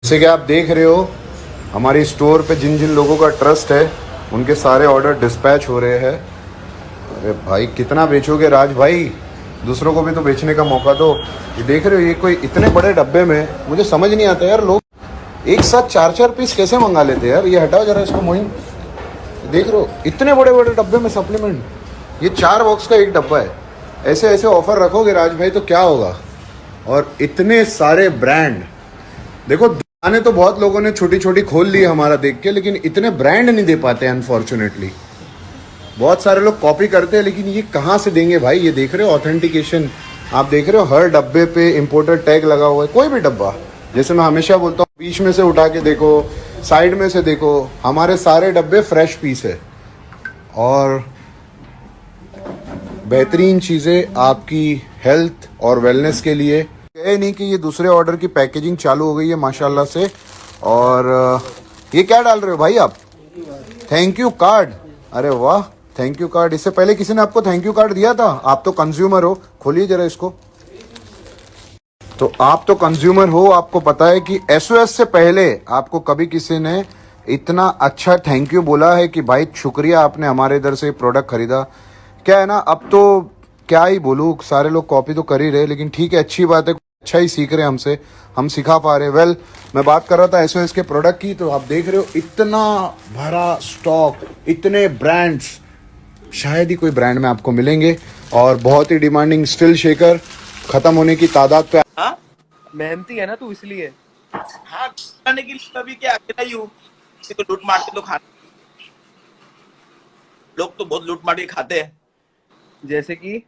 जैसे कि आप देख रहे हो हमारी स्टोर पे जिन जिन लोगों का ट्रस्ट है उनके सारे ऑर्डर डिस्पैच हो रहे हैं। अरे भाई कितना बेचोगे राज भाई, दूसरों को भी तो बेचने का मौका दो। ये देख रहे हो, ये कोई इतने बड़े डब्बे में, मुझे समझ नहीं आता यार, लोग एक साथ 4-4 पीस कैसे मंगा लेते हैं यार। ये हटाओ जरा इसको मोइन। देख रहे हो इतने बड़े बड़े डब्बे में सप्लीमेंट, ये 4 बॉक्स का एक डब्बा है। ऐसे ऐसे ऑफर रखोगे राज भाई तो क्या होगा। और इतने सारे ब्रांड, देखो दुकानें तो बहुत लोगों ने छोटी छोटी खोल ली हमारा देख के, लेकिन इतने ब्रांड नहीं दे पाते अनफॉर्चुनेटली। बहुत सारे लोग कॉपी करते हैं, लेकिन ये कहाँ से देंगे भाई। ये देख रहे हो ऑथेंटिकेशन, आप देख रहे हो हर डब्बे पे इंपोर्टर टैग लगा हुआ है। कोई भी डब्बा, जैसे मैं हमेशा बोलता हूँ, बीच में से उठा के देखो, साइड में से देखो, हमारे सारे डब्बे फ्रेश पीस है और बेहतरीन चीज़ें आपकी हेल्थ और वेलनेस के लिए। ये नहीं कि ये दूसरे ऑर्डर की पैकेजिंग चालू हो गई है माशाल्लाह से। और ये क्या डाल रहे हो भाई आप? Thank you card. अरे वाह, थैंक यू कार्ड। इससे पहले किसी ने आपको थैंक यू कार्ड दिया था? आप तो कंज्यूमर हो, खोलिए जरा इसको। तो आप तो कंज्यूमर हो, आपको पता है कि एसओएस से पहले आपको कभी किसी ने इतना अच्छा थैंक यू बोला है कि भाई शुक्रिया आपने हमारे इधर से प्रोडक्ट खरीदा। क्या है ना, अब तो क्या ही बोलूँ, सारे लोग कॉपी तो कर ही रहे, लेकिन ठीक है, अच्छी बात है, अच्छा ही सीख रहे हैं हमसे, हम सिखा पा रहे। वेल, मैं बात कर रहा था एसओएस के प्रोडक्ट की, तो आप देख रहे हो इतना भरा स्टॉक, इतने ब्रांड्स, शायद ही कोई ब्रांड में आपको मिलेंगे। और बहुत ही डिमांडिंग स्टिल शेकर खत्म होने की तादाद पे। हाँ, मेहनती है ना तू, इसलिए। हाँ, खाने के लिए कभी क्या अकेला ही हूँ, तो लूट मार के तो खाना, लोग तो बहुत लूट मार के खाते हैं। जैसे कि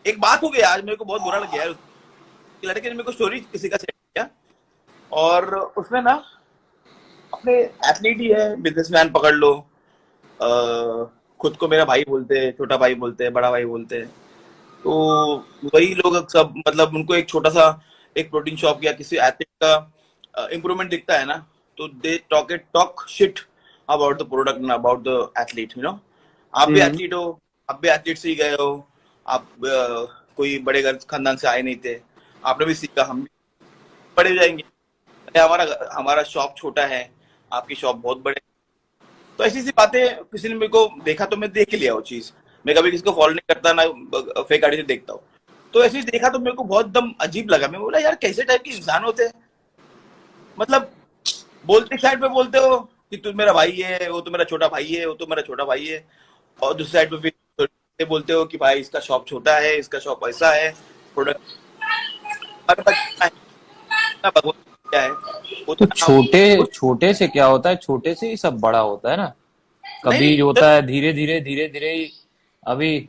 एक बात हो गई आज, मेरे को बहुत बुरा लग गया यार। लड़के ने मेरे को स्टोरी किसी का शेयर किया, और उसमें ना अपने एथलीट ही है, बिजनेसमैन पकड़ लो, खुद को मेरा भाई बोलते हैं, छोटा भाई बोलते हैं, बड़ा भाई बोलते हैं। तो वही लोग सब, मतलब उनको एक छोटा सा एक प्रोटीन शॉप या किसी एथलीट का इम्प्रूवमेंट दिखता है ना, तो they talk shit about the product ना about the athlete, you know. आप भी एथलीट हो, आप भी एथलीट से ही गए हो, आप कोई बड़े घर खानदान से आए नहीं थे, आपने भी सीखा, हम भी बड़े हो जाएंगे। हमारा हमारा शॉप छोटा है, आपकी शॉप बहुत बड़े। तो ऐसी सी बातें किसी ने मेरे को देखा तो मैं देख लिया वो चीज। मैं कभी किसी को फॉलो नहीं करता ना, फेक आईडी से देखता हूँ। तो ऐसे ही देखा तो मेरे को बहुत दम अजीब लगा। मैं बोला यार कैसे टाइप के इंसान होते हैं, मतलब बोलते साइड पे बोलते हो कि तू मेरा भाई है, वो तो मेरा छोटा भाई है, वो तो मेरा छोटा भाई है, और दूसरी साइड पे भी बोलते हो कि भाई इसका शॉप छोटा है, इसका शॉप ऐसा है, प्रोडक्ट भगवान क्या है वो तो तो छोटे छोटे से क्या होता है, छोटे से ही सब बड़ा होता है ना। नहीं कभी जो नहीं। होता है धीरे धीरे धीरे धीरे ही। अभी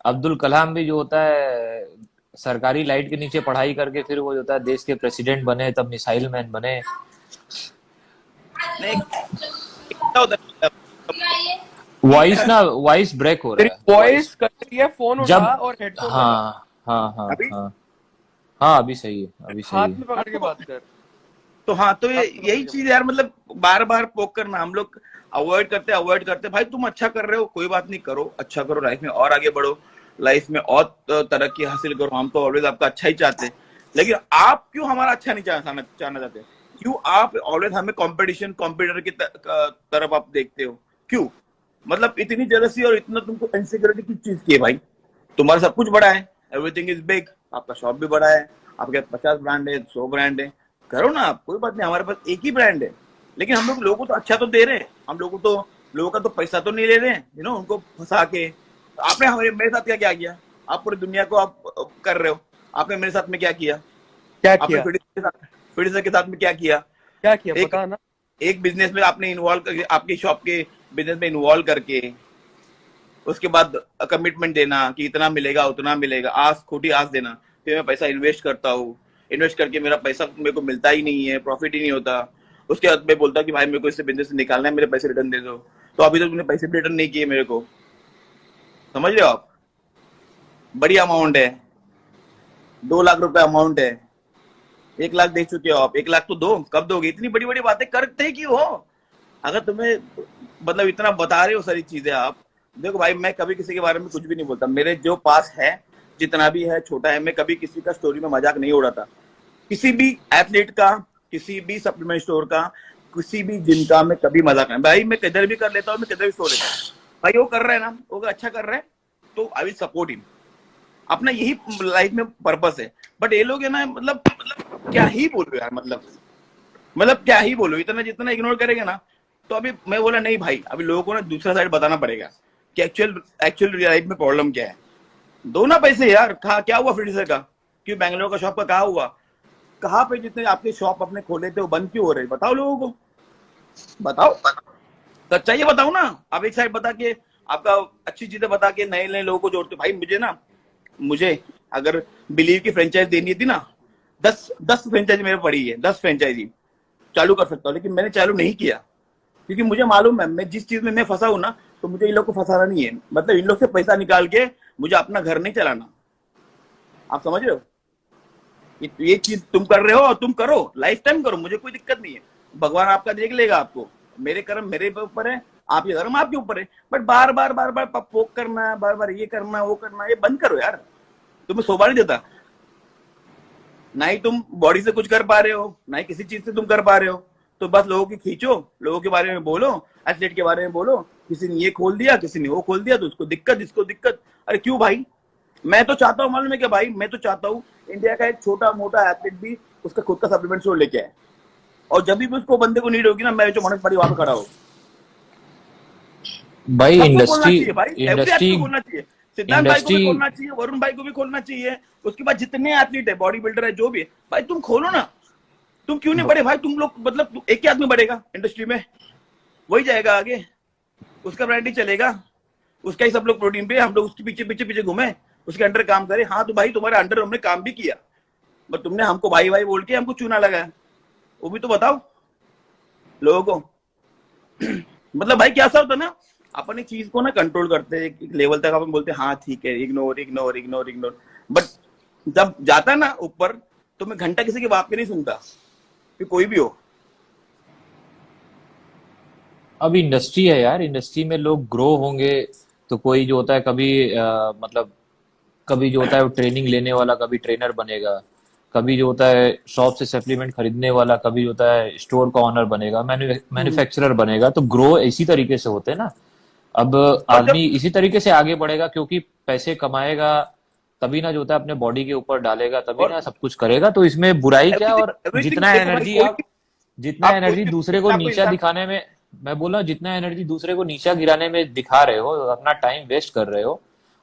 अब्दुल कलाम भी जो होता है सरकारी लाइट के नीचे पढ़ाई करके फिर वो जो होता है देश के प्रेसिडेंट बने, तब मिसाइल मैन बने। नहीं, क्या होता है, वॉइस ब्रेक हो तेरी रहा है, वॉइस वॉइस। कट रही है, फोन उठा जब और हेडफोन लगा। हाँ हाँ हाँ अभी हाँ हाँ, अभी सही है, अभी सही हाथ है। में पकड़ के बात कर। तो हाँ, तो हाथ में यही पकड़ के चीज यार, मतलब बार बार पोक करना हम लोग अवॉइड करते। भाई तुम अच्छा कर रहे हो, कोई बात नहीं, करो, अच्छा करो, लाइफ में और आगे बढ़ो, लाइफ में और तरक्की हासिल करो। हम तो ऑलवेज आपका अच्छा ही चाहते हैं, लेकिन आप क्यों हमारा अच्छा नहीं चाहना चाहते? क्यों आप ऑलवेज हमें कंपटीशन कॉम्पिटिटर की तरफ आप देखते हो? क्यों, मतलब इतनी जेलसी और इतना तुमको इनसिक्योरिटी किस चीज की है भाई? तुम्हारा सब कुछ बड़ा है, एवरीथिंग इज बिग, आपका शॉप भी बड़ा है, आपके 50 ब्रांड है, 100 ब्रांड है, करो ना आप, कोई बात नहीं, हमारे पास एक ही ब्रांड है। लेकिन हम लोग लोगों को तो अच्छा तो दे रहे हैं, हम लोगों का तो पैसा तो नहीं ले रहे हैं, उनको फंसा के। आपने हमारे मेरे साथ क्या क्या किया? आप पूरी दुनिया को आप कर रहे हो, आपने मेरे साथ में क्या किया? क्या आपने किया? फिडिसर के साथ में क्या किया? क्या किया एक पता ना। एक बिजनेस में आपने इन्वॉल्व करके, आपकी शॉप के बिजनेस में इन्वॉल्व करके, उसके बाद कमिटमेंट देना कि इतना मिलेगा उतना मिलेगा, खोटी आस देना, फिर मैं पैसा इन्वेस्ट करता हूँ, इन्वेस्ट करके मेरा पैसा मेरे को मिलता ही नहीं है, प्रॉफिट ही नहीं होता। उसके बाद मैं बोलता कि भाई मेरे को इससे बिजनेस से निकालना है, मेरे पैसे रिटर्न दे दो। तो अभी तक तुमने पैसे भी रिटर्न नहीं किए मेरे को, समझ रहे हो आप? बड़ी अमाउंट है, 2 लाख रुपए अमाउंट है, 1 लाख दे चुके हो आप, 1 लाख तो दो, कब दोगे? इतनी बड़ी बड़ी बातें करते क्यों हो? अगर तुम्हें मतलब इतना बता रहे हो सारी चीजें आप, देखो भाई मैं कभी किसी के बारे में कुछ भी नहीं बोलता। मेरे जो पास है, जितना भी है छोटा है, मैं कभी किसी का स्टोरी में मजाक नहीं उड़ाता। किसी भी एथलीट का, किसी भी सप्लीमेंट स्टोर का, किसी भी जिम का मैं कभी मजाक नहीं भाई, मैं किधर भी कर लेता हूँ, मैं किधर भी स्टोर लेता हूँ भाई। वो कर रहा है ना, वो अच्छा कर रहा है तो आई विल सपोर्ट हिम। अपना यही लाइफ में पर्पस है। बट ये लोग है ना, मतलब क्या ही बोलो यार, मतलब क्या ही बोलो, इतना जितना इग्नोर करेंगे ना। तो अभी मैं बोला नहीं भाई, अभी लोगों को ना दूसरा साइड बताना पड़ेगा कि एक्चुअल लाइफ में प्रॉब्लम क्या है। दो ना पैसे यार। कहा क्या हुआ फिर का, क्यों बैंगलोर का शॉप का कहा हुआ, कहाँ पे जितने आपके शॉप अपने खोले थे वो बंद क्यों हो रहे, बताओ लोगों को, बताओ सच्चाई बताओ ना। आप एक साइड बता के, आपका अच्छी चीजें बता के नए नए लोगों को जोड़ते भाई। मुझे अगर बिलीव की फ्रेंचाइज देनी थी ना, 10 फ्रेंचाइजी मेरे पड़ी है, 10 फ्रेंचाइजी चालू कर सकता हूँ, लेकिन मैंने चालू नहीं किया क्योंकि मुझे मालूम है मैं जिस चीज में मैं फंसा हूं ना, तो मुझे इन लोग को फंसाना नहीं है। मतलब इन लोग से पैसा निकाल के मुझे अपना घर नहीं चलाना। आप समझ रहे हो? ये चीज तुम कर रहे हो और तुम करो, लाइफ टाइम करो, मुझे कोई दिक्कत नहीं है। भगवान आपका देख लेगा आपको, मेरे कर्म मेरे ऊपर है, आपके कर्म आपके ऊपर है। बट बार बार पोक करना, बार बार ये करना वो करना, ये बंद करो यार। तुम्हें शोभा नहीं देता। ना ही तुम बॉडी से कुछ कर पा रहे हो, ना ही किसी चीज से तुम कर पा रहे हो। तो बस लोगों की खींचो, लोगों के बारे में बोलो, एथलीट के बारे में बोलो। किसी ने ये खोल दिया, किसी ने वो खोल दिया, तो उसको दिक्कत, इसको दिक्कत। अरे क्यों भाई? मैं तो चाहता हूँ, मालूम है क्या भाई, मैं तो चाहता हूँ इंडिया का एक छोटा मोटा एथलीट भी उसका खुद का सप्लीमेंट स्टोर लेके आए, और जब भी उसको बंदे को नीड होगी ना, मैं जो मनोज पड़ी वहां पे खड़ा हो। भाई सबको खोलना चाहिए भाई, एवरी एथलीट को खोलना चाहिए। सिद्धांत भाई को भी इंडस्ट्री खोलना चाहिए, वरुण भाई को भी खोलना चाहिए। उसके बाद जितने एथलीट है, बॉडी बिल्डर है, जो भी है भाई, तुम खोलो ना। तुम क्यों नहीं बढ़े भाई? तुम लोग मतलब एक ही आदमी बढ़ेगा इंडस्ट्री में, वही जाएगा आगे, उसका ब्रांड ही चलेगा, उसका ही सब लोग प्रोटीन पे, हम लोग उसके पीछे पीछे पीछे घूमे, उसके अंडर काम करे। हाँ तो भाई तुम्हारे अंडर हमने काम भी किया, बट तुमने हमको भाई भाई बोल के हमको चूना लगाया, वो भी तो बताओ लोगों को। मतलब भाई क्या सा होता ना, अपन एक चीज को ना कंट्रोल करते हैं एक लेवल तक, अपन बोलते हैं हाँ ठीक है, ignore ignore ignore ignore. But जब जाता है ना ऊपर, तो मैं घंटा किसी की बात पे नहीं सुनता, फिर कोई भी हो। अब इंडस्ट्री है यार, इंडस्ट्री में लोग ग्रो होंगे तो कोई जो होता है कभी मतलब कभी जो होता है वो ट्रेनिंग लेने वाला कभी ट्रेनर बनेगा, कभी जो होता है शॉप से सप्लीमेंट खरीदने वाला कभी जो होता है स्टोर का ऑनर बनेगा, मैन्युफैक्चरर बनेगा। तो ग्रो इसी तरीके से होते हैं ना। अब और जब आदमी इसी तरीके से आगे बढ़ेगा क्योंकि पैसे कमाएगा तभी ना जो होता है अपने बॉडी के ऊपर डालेगा, तभी और ना सब कुछ करेगा। तो इसमें बुराई क्या? एवरीथिंग और एवरीथिंग जितना देखो भाई, एनर्जी कोई आप भी जितना आप कोई एनर्जी भी दूसरे को आपको नीचा इंसान, दिखाने में, मैं बोल रहा हूँ जितना एनर्जी दूसरे को नीचा गिराने में दिखा रहे हो, अपना टाइम वेस्ट कर रहे हो,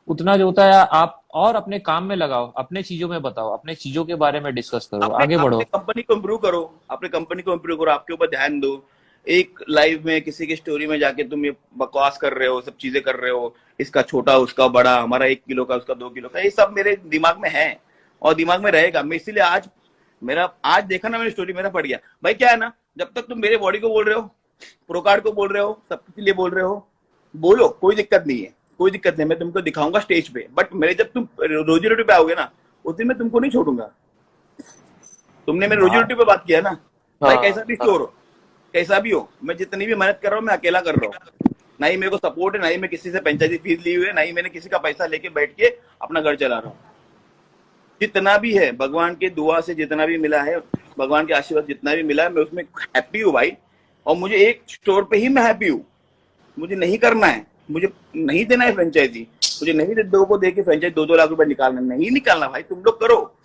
उतना जो होता है आप और अपने काम में लगाओ, अपने चीजों में बताओ, अपने चीजों के बारे में डिस्कस करो, अपने आगे अपने बढ़ो। कंपनी को इम्प्रूव करो, अपने कंपनी को इम्प्रूव करो, आपके ऊपर ध्यान दो। एक लाइव में किसी की स्टोरी में जाके तुम ये बकवास कर रहे हो, सब चीजें कर रहे हो, इसका छोटा उसका बड़ा, हमारा 1 किलो का उसका 2 किलो का, ये सब मेरे दिमाग में है और दिमाग में रहेगा। मैं इसीलिए आज देखा ना, मेरी स्टोरी मेरा पड़ गया भाई। क्या है ना, जब तक तुम मेरे बॉडी को बोल रहे हो, प्रोकार्ड को बोल रहे हो, सबके लिए बोल रहे हो, बोलो, कोई दिक्कत नहीं है, कोई दिक्कत नहीं। मैं तुमको दिखाऊंगा स्टेज पे, बट मेरे जब तुम रोजी रोटी पे आओगे ना, उस दिन मैं तुमको नहीं छोड़ूंगा। तुमने मेरे रोजी बात रोटी पे बात किया ना भाई, हाँ कैसा भी स्टोर हो, कैसा भी हो, मैं जितनी भी मेहनत कर रहा हूँ मैं अकेला कर रहा हूँ। ना ही मेरे को सपोर्ट है, ना ही मैं किसी से पंचायती फीस ली हुई है, ना ही मैंने किसी का पैसा लेके बैठ के अपना घर चला रहा हूँ। जितना भी है भगवान की दुआ से, जितना भी मिला है, भगवान के आशीर्वाद जितना भी मिला है, मैं उसमें हैप्पी हूँ भाई। और मुझे एक स्टोर पे ही मैं हैप्पी हूँ। मुझे नहीं करना है, मुझे नहीं देना है फ्रेंचाइजी, मुझे नहीं दो को देके फ्रेंचाइजी 2-2 लाख रुपए निकालना, नहीं निकालना भाई। तुम लोग करो,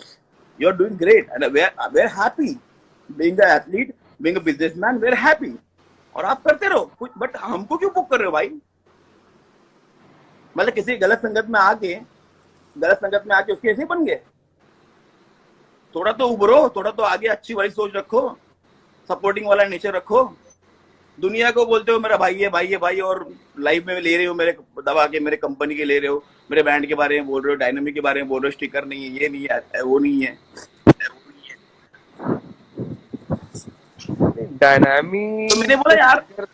you are doing great and we are happy being a athlete, being a businessman, we are happy. और आप करते रहो कुछ, बट हमको क्यों बुक कर रहे हो भाई? मतलब किसी गलत संगत में आके उसके ऐसे बन गए। थोड़ा तो उभरो, थोड़ा तो आगे अच्छी वाली सोच रखो, सपोर्टिंग वाला नेचर रखो। दुनिया को बोलते हो मेरा भाई है भाई है भाई, और लाइव में ले रहे हो मेरे दबा के, मेरे कंपनी के ले रहे हो, मेरे ब्रांड के बारे में बोल रहे हो, डायनामिक के बारे में बोल रहे हो, स्टिकर नहीं है, ये नहीं है, वो नहीं है। डायनामी तो मैंने बोला पे यार, स्टिकर,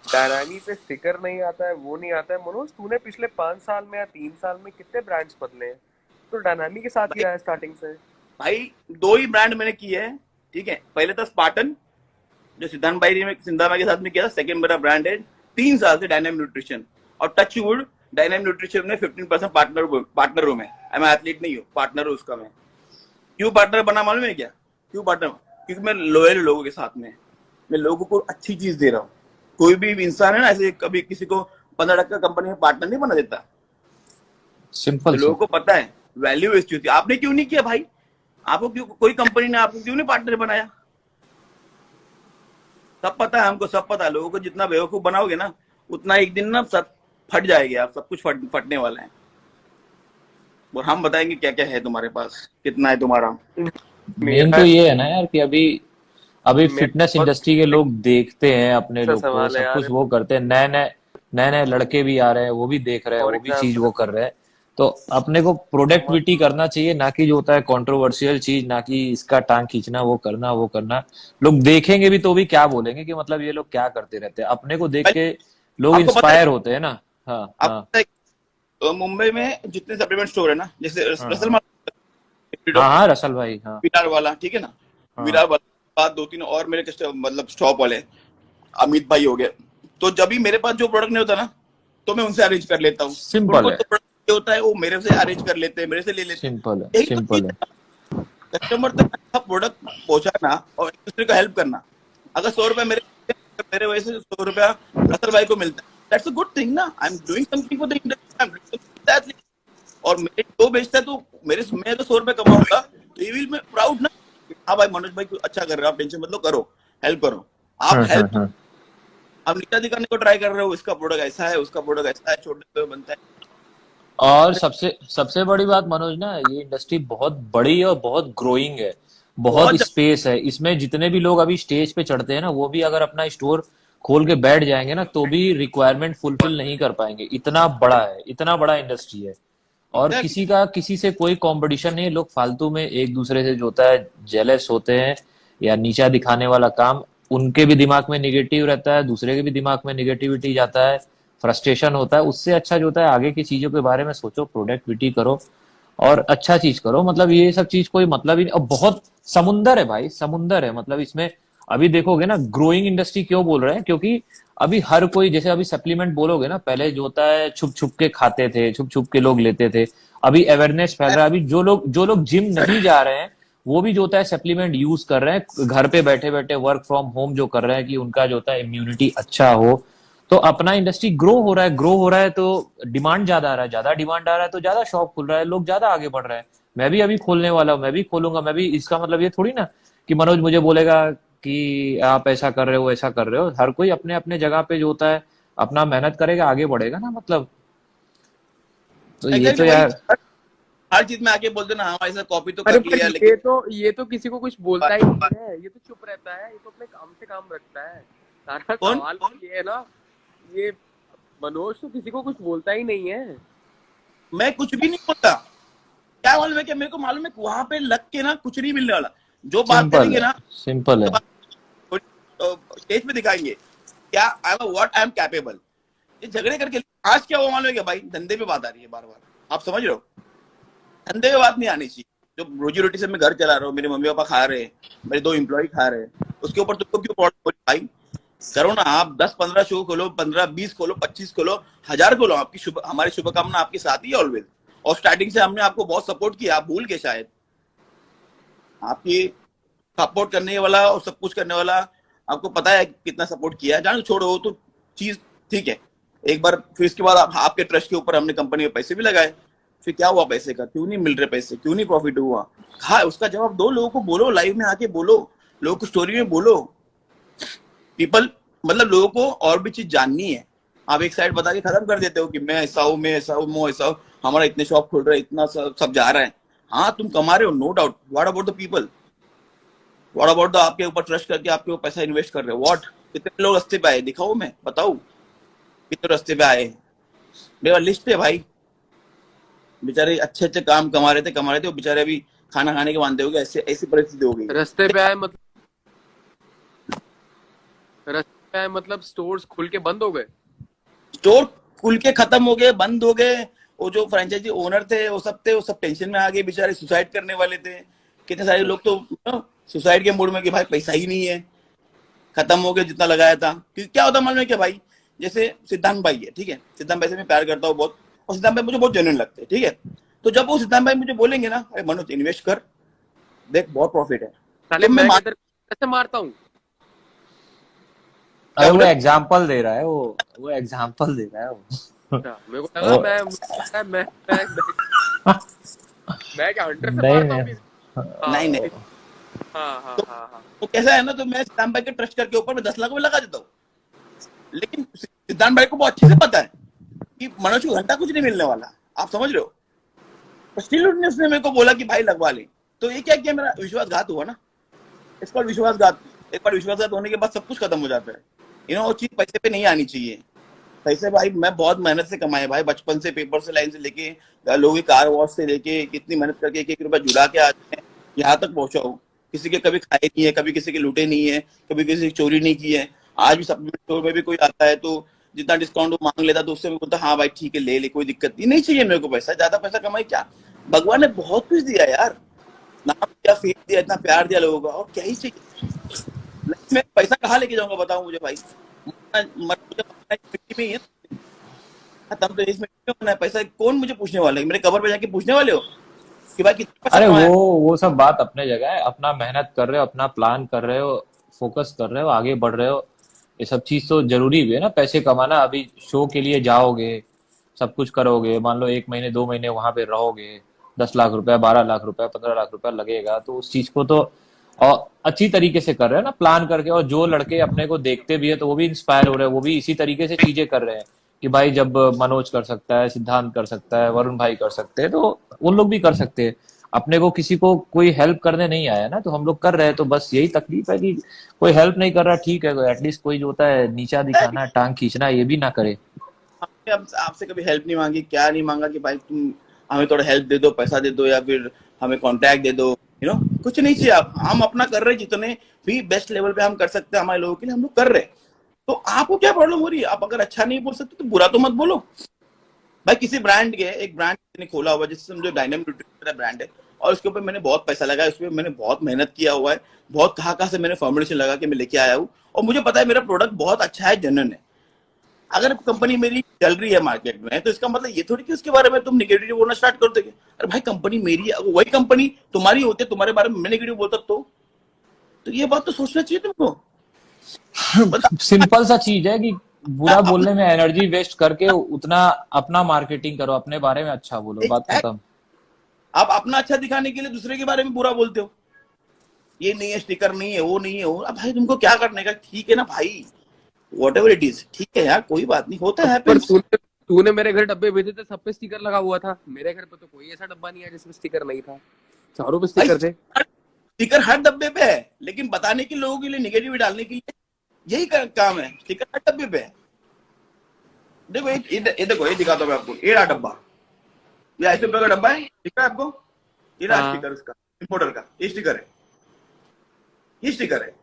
डायनामी पे स्टिकर नहीं आता है, वो नहीं आता है। मनोज, तूने पिछले 5 साल में या 3 साल में कितने ब्रांड्स बदले हैं? तो डायनामी के साथ ही आया स्टार्टिंग से। भाई 2 ही ब्रांड मैंने किए हैं, ठीक है। पहले था स्पार्टन, जो सिद्धांत भाई ने सिंधा के साथ में किया था। सेकंड मेरा ब्रांड है 3 साल से डायनामिक न्यूट्रिशन, और टच वुड डायनामिक न्यूट्रिशन में 15% पार्टनर हूं मैं। मैं एथलीट नहीं हूँ, पार्टनर हूँ उसका मैं। क्यों पार्टनर बना मालूम है क्या? क्यों पार्टनर? क्योंकि मैं लॉयल लोगों के साथ में, मैं लोगों को अच्छी चीज दे रहा हूँ। कोई भी इंसान है ना ऐसे कभी किसी को 15% कंपनी में पार्टनर नहीं बना देता। तो सिंपल सी। लोगों को पता है वैल्यू इस चीज की। आपने क्यों नहीं किया भाई? आपको क्यों, कोई कंपनी ने आपको क्यों नहीं पार्टनर बनाया? सब पता है हमको, सब पता है लोगों को। जितना बेवकूफ बनाओगे ना उतना एक दिन ना सब फट जाएगी, आप सब कुछ फटने वाला है। और हम बताएंगे क्या क्या है तुम्हारे पास, कितना है तुम्हारा। मेन मेरा तो ये है ना यार कि अभी अभी मेरा फिटनेस बहुत इंडस्ट्री के लोग देखते हैं अपने अच्छा लोग को, सवाल है सब यार। कुछ वो करते हैं, नए नए लड़के भी आ रहे हैं, वो भी देख रहे हैं, फॉर वो भी चीज एग्जाम्पल वो कर रहे हैं। तो अपने को प्रोडक्टिविटी करना चाहिए, ना कि जो होता है कंट्रोवर्शियल चीज, ना कि इसका टांग खींचना, वो करना वो करना। लोग देखेंगे भी तो भी क्या बोलेंगे कि मतलब ये लोग क्या करते रहते हैं, अपने को देख भाई के लोग आपको पता है, इंस्पायर होते हैं ना। हाँ आपको हाँ पता है मुंबई में जितने सप्लीमेंट स्टोर है ना, जैसे हाँ रसल हाँ हाँ हाँ, डॉक्टर, रसल भाई, हाँ विरार वाला, ठीक है ना, हाँ। विरार वाला बाद 2-3 और मेरे मतलब स्टॉप वाले अमित भाई हो गए। तो जब भी मेरे पास जो प्रोडक्ट नहीं होता ना तो मैं उनसे अरेंज कर लेता हूँ। सिंपल उनको है, जो प्रोडक्ट होता है वो मेरे से अरेंज कर लेते हैं, मेरे से ले लेते हैं। सिंपल है, यही तो चीज सिंपल है। है, कस्टमर तक अच्छा प्रोडक्ट पहुंचाना और एक दूसरे को हेल्प करना। अगर 100 रुपया मेरे वजह से 100 रुपया रसल भाई को मिलता है, दैट्स अ गुड थिंग ना। I am doing something for the industry, I am doing something that. और मेरे जो बेचता है तो मेरे मैं अगर 100 रुपये कमाऊंगा तो ये विल मैं प्राउड ना। हाँ भाई मनोज भाई कुछ अच्छा कर रहे हो, आप टेंशन मत लो, करो, हेल्प करो। आप हेल्प, हाँ। आप नीचा दिखाने को ट्राई कर रहे हो, इसका प्रोडक्ट ऐसा है, उसका प्रोडक्ट ऐसा है, छोटे पे बनता है। और सबसे सबसे बड़ी बात मनोज ना, ये इंडस्ट्री बहुत बड़ी और बहुत ग्रोइंग है, बहुत बहुत ज्यादा स्पेस है इसमें। जितने भी लोग अभी स्टेज पे चढ़ते हैं ना, वो भी अगर अपना स्टोर खोल के बैठ जाएंगे ना तो भी रिक्वायरमेंट फुलफिल नहीं कर पाएंगे, इतना बड़ा है, इतना बड़ा इंडस्ट्री है। और एग्जैक्टली। किसी का किसी से कोई कंपटीशन नहीं है, लोग फालतू में एक दूसरे से जो होता है जेलस होते हैं, या नीचा दिखाने वाला काम उनके भी दिमाग में निगेटिव रहता है, दूसरे के भी दिमाग में निगेटिविटी जाता है, फ्रस्ट्रेशन होता है। उससे अच्छा जो होता है आगे की चीजों के बारे में सोचो, प्रोडक्टिविटी करो और अच्छा चीज करो। मतलब ये सब चीज कोई मतलब ही नहीं। और बहुत समुंदर है भाई, समुंदर है मतलब इसमें। अभी देखोगे ना, ग्रोइंग इंडस्ट्री क्यों बोल रहे हैं, क्योंकि अभी हर कोई, जैसे अभी सप्लीमेंट बोलोगे ना, पहले जो होता है छुप छुप के खाते थे, छुप छुप के लोग लेते थे। अभी अवेयरनेस फैल रहा है, अभी जो लोग जिम नहीं जा रहे हैं वो भी जो होता है सप्लीमेंट यूज कर रहे हैं, घर पे बैठे बैठे वर्क फ्रॉम होम जो कर रहे हैं, कि उनका जो होता है इम्यूनिटी अच्छा हो। तो अपना इंडस्ट्री ग्रो हो रहा है, ग्रो हो रहा है तो डिमांड ज्यादा आ रहा है, ज्यादा डिमांड आ रहा है तो ज्यादा शॉप खुल रहा है, लोग ज्यादा आगे बढ़ रहे हैं। मैं भी अभी खोलने वाला हूँ, मैं भी खोलूंगा, मैं भी। इसका मतलब ये थोड़ी ना कि मनोज मुझे बोलेगा कि आप ऐसा कर रहे हो, ऐसा कर रहे हो। हर कोई अपने अपने जगह पे जो होता है अपना मेहनत करेगा, आगे बढ़ेगा ना मतलब। तो ये तो एग्जैक्टली वही, यार। हर चीज में आके बोल देना हाँ ऐसा कॉपी तो अरे कर पर लिया लेकिन ये तो किसी को कुछ बोलता ही नहीं है, ये तो चुप रहता है, ये तो अपने काम से काम रखता है। सारा कौन, सवाल तो ये है ना, ये मनोज तो किसी को कुछ बोलता ही नहीं है। मैं कुछ भी नहीं बोलता। क्या मालूम है, क्या मेरे को मालूम है वहां पे लग के ना कुछ नहीं मिलने वाला। जो बात सिंपल करेंगे है, ना सिंपल है। स्टेज पे दिखाएंगे क्या I am what I am capable. ये झगड़े करके आज क्या हुआ मालूम है क्या भाई, धंधे पे बात आ रही है बार बार, आप समझ रहे हो? धंधे पे बात नहीं आनी चाहिए। जो रोजी रोटी से मैं घर चला रहा हूँ, मेरे मम्मी पापा खा रहे हैं, मेरे 2 एम्प्लॉय खा रहे हैं, उसके ऊपर तुमको क्यों प्रॉब्लम भाई? करो ना आप 10-15 शो खोलो, 15-20 खोलो, 25 खोलो, 1000 खोलो। आपकी हमारी शुभकामना आपके साथ ही है ऑलवेज। और स्टार्टिंग से हमने आपको बहुत सपोर्ट किया, आप भूल गए शायद। आपकी सपोर्ट करने वाला और सब कुछ करने वाला आपको पता है कितना सपोर्ट किया है। जान छोड़ो तो चीज ठीक है एक बार, फिर इसके बाद आपके ट्रस्ट के ऊपर हमने कंपनी में पैसे भी लगाए। फिर क्या हुआ पैसे का? क्यों नहीं मिल रहे पैसे, क्यों नहीं प्रॉफिट हुआ? हाँ उसका जवाब दो, लोगों को बोलो, लाइव में आके बोलो, लोगों को स्टोरी में बोलो। पीपल मतलब लोगों को और भी चीज जाननी है। आप एक साइड बता के खत्म कर देते हो कि मैं ऐसा हूँ, मैं ऐसा हूँ, मैं ऐसा हूँ, हमारा इतने शॉप खुल रहा है, इतना सब जा रहा है। हाँ तुम कमा रहे हो, no doubt. What about the people? What about the आपके ऊपर ट्रस्ट करके आपके ऊपर पैसा इन्वेस्ट कर रहे हो? व्हाट? कितने लोग रास्ते पे आए दिखाओ, मैं बताऊं कितने रास्ते पे आए? मेरा लिस्ट है भाई। बेचारे अच्छे अच्छे काम कमा रहे थे वो बेचारे अभी खाना खाने के मानते हो गए, ऐसे ऐसी परिस्थिति हो गई है। रास्ते पे आए मतलब स्टोर्स खुल के बंद हो गए। स्टोर खुल के खत्म हो गए, बंद हो गए। वो जो फ्रेंचाइजी ओनर थे वो सब टेंशन में आ गए, बेचारे सुसाइड करने वाले थे। कितने सारे लोग तो सुसाइड के मूड में कि भाई पैसा ही नहीं है, खत्म हो गया जितना लगाया था। क्योंकि क्या होता मालूम है क्या भाई, जैसे सिद्धांत भाई है, ठीक है, सिद्धांत भाई से मैं प्यार करता हूँ बहुत, और सिद्धांत भाई मुझे बहुत जेन्युइन लगते हैं, ठीक है। तो जब वो सिद्धांत भाई मुझे बोलेंगे ना, अरे मनोज इन्वेस्ट कर, देख बहुत प्रॉफिट है, साले तो मैं मैं मान किधर कैसे मारता हूँ? क्या अरे वो बोले? एग्जाम्पल दे रहा है, वो एग्जाम्पल दे रहा है वो। अच्छा, मेरे को लगा वो मैं क्या हंटर से नहीं मारता हूँ नहीं। अपनी। नहीं नहीं। हाँ हाँ हाँ तो हाँ हाँ। वो कैसा है ना, तो मैं सिद्धांत भाई के ट्रस्ट करके ऊपर में 10 लाख में लगा देता हूँ, लेकिन सिद्धांत भाई को बहुत अच्छे से पता है कि मनोज को घंटा कुछ नहीं मिलने वाला, आप समझ रहे हो। पर स्टिल उसने मेरे को बोला कि भाई लगवा ले, तो ये क्या किया, मेरा विश्वासघात हुआ ना। इसका विश्वासघात, एक बार विश्वासघात होने के बाद सब कुछ खत्म हो जाता है। वो चीज पैसे पे नहीं आनी चाहिए। पैसे भाई मैं बहुत मेहनत से कमाए भाई, बचपन से पेपर से लाइन से लेके लोगों की कार वॉश से लेके कितनी मेहनत करके एक एक रुपया जुड़ा के आज मैं यहाँ तक पहुंचा हूँ। किसी के कभी खाए नहीं है, कभी किसी के लूटे नहीं है, कभी किसी की चोरी नहीं की है। आज भी सप्लीमेंट स्टोर में भी कोई आता है तो जितना डिस्काउंट वो मांग लेता तो उससे मैं बोलता हाँ भाई ठीक है ले ले, कोई दिक्कत नहीं चाहिए मेरे को पैसा, ज्यादा पैसा कमाई क्या। भगवान ने बहुत कुछ दिया यार, नाम दिया, फेम दिया, इतना प्यार दिया लोगों का, और क्या ही चाहिए। मैं पैसा कहाँ लेके जाऊंगा बताऊं मुझे भाई, मिट्टी में ही है। तब तो इसमें क्यों होना है, पैसा कौन मुझे पूछने वाला है, मेरे कबर पे जाके पूछने वाले हो कि भाई कितना पैसा अरे कमाया। वो सब बात अपने जगह है, अपना मेहनत कर रहे हो, अपना प्लान कर रहे हो, फोकस कर रहे हो, आगे बढ़ रहे हो, ये सब चीज तो जरूरी भी है ना। पैसे कमाना, अभी शो के लिए जाओगे, सब कुछ करोगे, मान लो 1 महीने 2 महीने वहां पे रहोगे, 10 लाख रुपया, 12 लाख रुपया, 15 लाख रुपया लगेगा, तो उस चीज को तो और अच्छी तरीके से कर रहे हैं ना, प्लान करके। और जो लड़के अपने को देखते भी है तो वो भी इंस्पायर हो रहे हैं, वो भी इसी तरीके से चीजें कर रहे हैं कि भाई जब मनोज कर सकता है, सिद्धांत कर सकता है, वरुण भाई कर सकते हैं, तो उन लोग भी कर सकते हैं। अपने को किसी को कोई हेल्प करने नहीं आया ना, तो हम लोग कर रहे हैं। तो बस यही तकलीफ है कि कोई हेल्प नहीं कर रहा, ठीक है, एटलीस्ट कोई जो होता है नीचा दिखाना, टांग खींचना, ये भी ना करे। हमने आपसे कभी हेल्प नहीं मांगी, क्या नहीं मांगा कि भाई तुम हमें थोड़ा हेल्प दे दो, पैसा दे दो, या फिर हमें कांटेक्ट दे दो, कुछ नहीं चाहिए। आप हम अपना कर रहे हैं, जितने भी बेस्ट लेवल पे हम कर सकते हैं हमारे लोगों के लिए हम लोग कर रहे हैं। तो आपको क्या प्रॉब्लम हो रही है, आप अगर अच्छा नहीं बोल सकते तो बुरा तो मत बोलो भाई। किसी ब्रांड के, एक ब्रांड ने खोला हुआ जैसे समझो डायनामिक न्यूट्रिशन ब्रांड है, और उसके ऊपर मैंने बहुत पैसा लगाया, उसमें मैंने बहुत मेहनत किया हुआ है, बहुत कहाँ से मैंने फॉर्मुलेशन लगा के मैं लेके आया हूँ, और मुझे पता है मेरा प्रोडक्ट बहुत अच्छा है, जेन्युइन है। अगर कंपनी मेरी चल रही है मार्केट में तो इसका मतलब ये थोड़ी कि उसके बारे में तुम नेगेटिव बोलना स्टार्ट कर दोगे। अरे भाई कंपनी मेरी है, वही कंपनी तुम्हारी होती है, तुम्हारे बारे में मैं नेगेटिव बोलता तो ये बात तो सोचना चाहिए तुमको। सिंपल सा चीज है कि बुरा अपना बोलने में एनर्जी वेस्ट करके उतना अपना मार्केटिंग करो, अपने बारे में अच्छा बोलो, बात खत्म। आप अपना अच्छा दिखाने के लिए दूसरे के बारे में बुरा बोलते हो, ये नहीं है, स्टिकर नहीं है, वो नहीं है, वो। अब भाई तुमको क्या करने का, ठीक है ना भाई, व्हाटएवर इट इज, ठीक है यार, कोई बात नहीं, होता है। पर तूने मेरे घर डब्बे भेजे थे, सब पे स्टिकर लगा हुआ था, मेरे घर पे तो कोई ऐसा डब्बा नहीं है जिसमें स्टिकर नहीं था, चारों पे स्टिकर थे। स्टिकर हर डब्बे पे है, लेकिन बताने के लोगों के लिए, निगेटिव डालने के लिए यही काम है। स्टिकर हर डब्बे पे है। देखो ये देखो, ये दिखाता हूँ मैं आपको, ये रहा डब्बा, ये 80 रुपए का डब्बा है, दिख रहा है आपको, ये रहा स्टिकर उसका, इंपोर्टर का, ये स्टिकर है, ये स्टिकर है।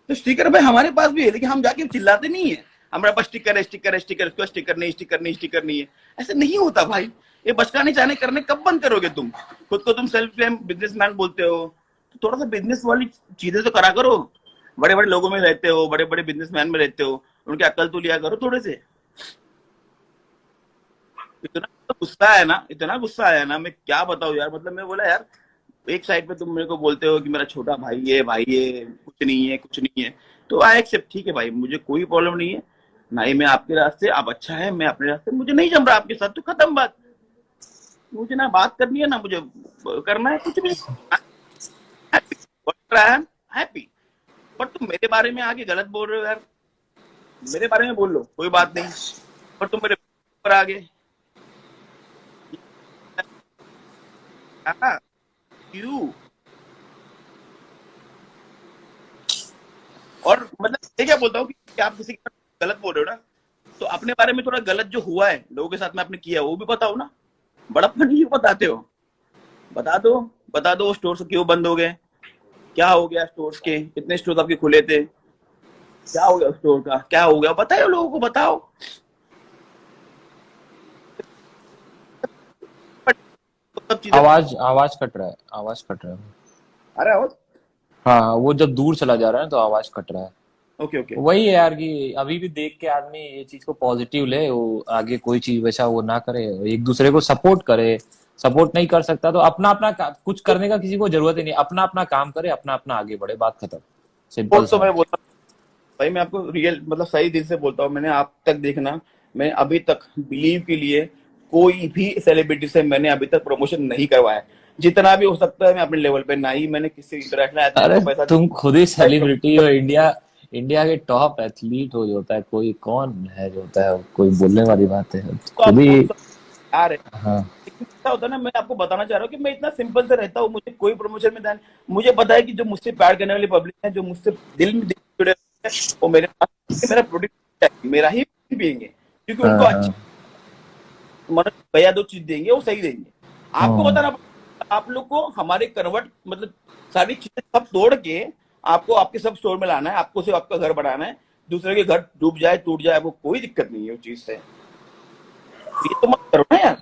तो स्टिकर भाई हमारे पास भी है, लेकिन हम जाके चिल्लाते नहीं है हमारे पास स्टिकर है, स्टिकर है, स्टिकर, उसका स्टिकर नहीं, स्टिकर नहीं, स्टिकर नहीं है। ऐसे नहीं होता भाई। ये बचकाने चाहने करने कब बंद करोगे तुम? खुद को तुम सेल्फ क्लेम बिजनेसमैन बोलते हो, तो थोड़ा सा बिजनेस वाली चीजें तो करा करो। बड़े बड़े लोगों में रहते हो, बड़े बड़े बिजनेसमैन में रहते हो, उनकी अक्ल तो लिया करो थोड़े से। इतना गुस्सा है ना, इतना गुस्सा आया ना, मैं क्या बताऊं यार। मतलब मैं बोला यार, एक साइड पे तुम मेरे को बोलते हो कि मेरा छोटा भाई है, कुछ नहीं है, कुछ नहीं है, तो आई एक्सेप्ट, ठीक है भाई, मुझे कोई प्रॉब्लम नहीं है। ना ही मैं आपके रास्ते, आप अच्छा है, मैं अपने रास्ते, मुझे नहीं जम रहा आपके साथ, तो खत्म बात। मुझे ना बात करनी है ना मुझे करना है, कुछ भी हैप्पी। पर तुम मेरे बारे में आगे गलत बोल रहे हो यार। मेरे बारे में बोल लो, कोई बात नहीं, पर तुम मेरे ऊपर आगे क्यों? और मतलब ये क्या बोलता हूँ कि आप किसी के साथ गलत बोल रहे हो ना, तो अपने बारे में थोड़ा गलत जो हुआ है लोगों के साथ में आपने किया वो भी बताओ ना। बड़प्पन नहीं बताते हो, बता दो स्टोर्स क्यों बंद हो गए, क्या हो गया स्टोर्स के, कितने स्टोर्स आपके खुले थे, क्या हो गया स्टोर का, क्या हो गया, बताओ लोगों को, बताओ। आवाज कट रहा है, आवाज कट रहा है। अरे आवाज, हाँ, वो जब दूर चला जा रहा है तो आवाज कट रहा है। Okay okay. वही है यार कि अभी भी देख के आदमी ये चीज को पॉजिटिव ले, वो आगे कोई चीज वैसा वो ना करे, एक दूसरे को सपोर्ट करे, सपोर्ट नहीं कर सकता तो अपना अपना कुछ करने का किसी को जरूरत ही नहीं, अपना अपना काम करे, अपना अपना आगे बढ़े, बात खत्म, सिंपल वो तो सा। मैं बोलता हूँ भाई, मैं आपको रियल मतलब सही दिल से बोलता हूँ, मैंने आप तक देखना, मैं अभी तक बिलीव के लिए कोई भी सेलिब्रिटी से मैंने अभी तक प्रमोशन नहीं करवाया। जितना भी हो सकता है मैं अपने लेवल पे, ना ही मैंने किसी इंटरनेशनल एथलीट अरे को पैसा तुम खुद ही दिया। सेलिब्रिटी हो, इंडिया इंडिया के टॉप एथलीट हो, जो होता है कोई कौन है जो होता है, कोई बोलने वाली बात है, तो खुद आपको ही। यार हाँ लेकिन क्या होता है ना, मैं आपको बताना चाह रहा हूँ कि मैं इतना सिंपल से रहता हूँ, मुझे कोई प्रमोशन में ध्यान, मुझे पता है कि जो मुझसे प्यार करने वाली पब्लिक है, जो मुझसे दिल में दिल से जुड़े हैं, वो मेरे पास मेरा प्रोडक्ट है, मेरा ही पिएंगे, क्योंकि हाँ उनको हाँ अच्छा मतलब भैया दो चीज देंगे वो सही देंगे। आपको हाँ बताना पड़ेगा, आप लोग को हमारे कन्वर्ट मतलब सारी चीजें सब तोड़ के आपको आपके सब स्टोर में लाना है, आपको सिर्फ आपका घर बनाना है, दूसरे के घर डूब जाए टूट जाए वो कोई दिक्कत नहीं है उस चीज से, ये तो मत करो ना यार।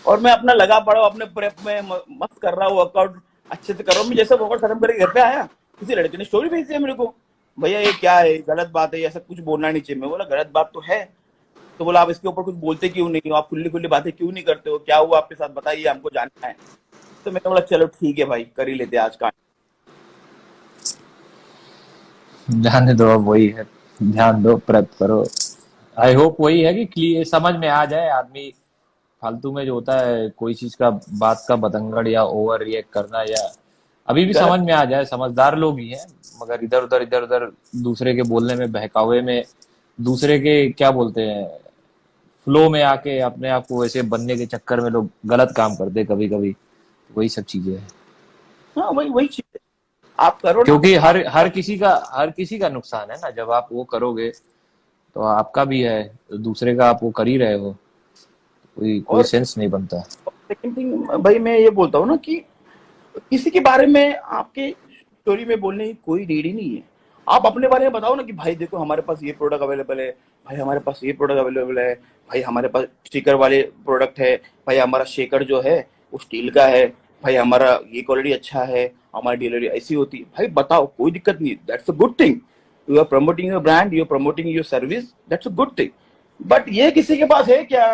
और मैं अपना लगा पड़ा हूँ अपने प्रेप में, मस्त कर रहा हूँ वर्कआउट, अच्छे से कर रहा हूँ। मैं जैसे वर्कआउट खत्म करके घर पे आया, किसी लड़के ने स्टोरी भेज दिया मेरे को, भैया ये क्या है, गलत बात है, ऐसा कुछ बोलना नहीं चाहिए। मैं बोला गलत बात तो है, तो बोला आप इसके ऊपर कुछ बोलते क्यों नहीं हो, आप खुली खुली बातें क्यों नहीं करते हो, क्या हुआ आपके साथ बताइए, हमको जानना है। तो मैंने बोला चलो ठीक है भाई, कर ही लेते आज का। जाने दो, अब वही है, ध्यान दो, प्रेप करो। आई होप वही है कि क्लियर समझ में आ जाए आदमी, फालतू में जो होता है कोई चीज का बात का बतंगड़ या ओवर रिएक्ट करना, या अभी भी समझ गलत में आ जाए, समझदार लोग ही हैं, मगर इधर उधर दूसरे के बोलने में, बहकावे में, दूसरे के क्या बोलते हैं फ्लो में आके अपने आप को वैसे बनने के चक्कर में लोग गलत काम करते हैं कभी कभी, वही सब चीजें हैं। हाँ वही वही चीज है, आप करो ना क्योंकि आप। हर किसी का नुकसान है ना, जब आप वो करोगे तो आपका भी है, दूसरे का आप वो कर ही रहे हो, कोई कोई और सेंस नहीं बनता। सेकंड थिंग भाई, मैं ये बोलता हूँ ना कि किसी के बारे में आपके स्टोरी में बोलने की कोई रीड ही नहीं है। आप अपने बारे में बताओ ना कि भाई देखो हमारे पास ये प्रोडक्ट अवेलेबल है, भाई हमारे पास ये प्रोडक्ट अवेलेबल है, भाई हमारे पास स्टिकर वाले प्रोडक्ट है, भाई हमारा शेकर जो है वो स्टील का है, भाई हमारा ये क्वालिटी अच्छा है, हमारी डिलीवरी ऐसी होती है। भाई बताओ, कोई दिक्कत नहीं, that's a good thing. You are promoting your brand, you are promoting your service, that's a good thing. But ये किसी के पास है क्या?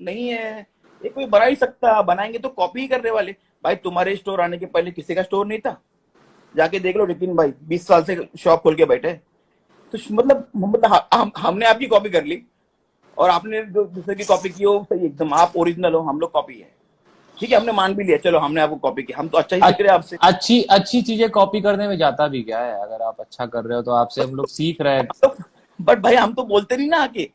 नहीं है। ये कोई बना ही सकता, बनाएंगे तो कॉपी ही करने वाले। भाई तुम्हारे स्टोर आने के पहले किसी का स्टोर नहीं था, जाके देख लो नितिन भाई 20 साल से शॉप खोल के बैठे। तो मतलब हमने आपकी कॉपी कर ली, और आपने जो दूसरे की कॉपी की हो सही एकदम, आप ओरिजिनल हो, हम लोग कॉपी है। ठीक है, हमने मान भी लिया, चलो हमने आपको कॉपी की, हम तो अच्छा ही सीख रहे हैं आपसे। अच्छी अच्छी चीजें कॉपी करने में जाता भी क्या है, अगर आप अच्छा कर रहे हो तो आपसे हम लोग सीख रहे हैं। बट भाई हम तो बोलते नहीं ना आके,